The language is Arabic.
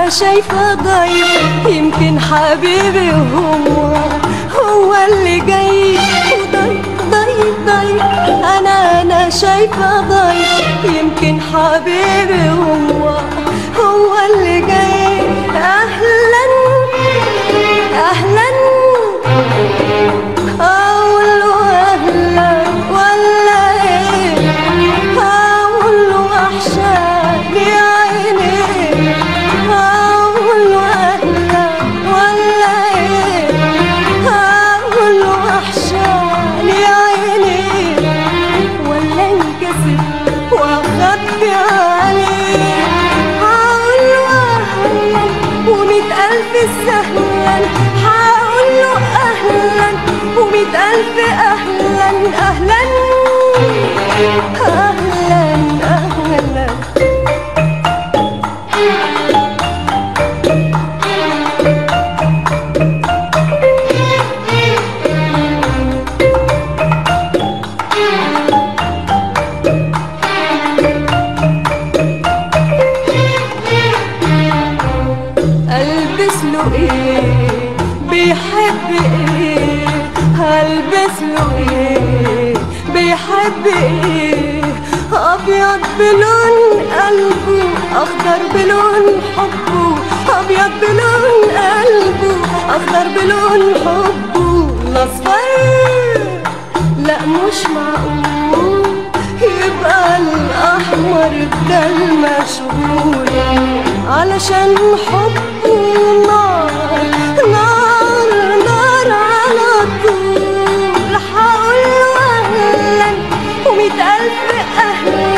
أنا شايفة ضيف، يمكن حبيبي هو اللي جاي. وضيف ضيف ضيف، أنا شايفة ضيف، يمكن حبيبي هو اللي جاي. أهلا أهلا، أقول له أهلا ولا إيه؟ أقول له وحشاني عيني، أقول له أهلا ولا إيه؟ أقول له وحشاني عيني، ولا انكسف وأخبي عليه؟ هقول له أهلا ومية ألف سهلا، هقول له أهلا ومية ألف أهلا أهلا أهلا أهلا. ألبس له إيه؟ بيحب إيه؟ هلبس له إيه؟ بيحب إيه؟ أبيض بلون قلبه، أخضر بلون حبه، أبيض بلون قلبه، أخضر بلون حبه. الأصفر لأ مش معقول يبقى الأحمر ده المشغول، علشان حبه نار نار نار على طول. هقول له أهلا ومية ألف أهلا،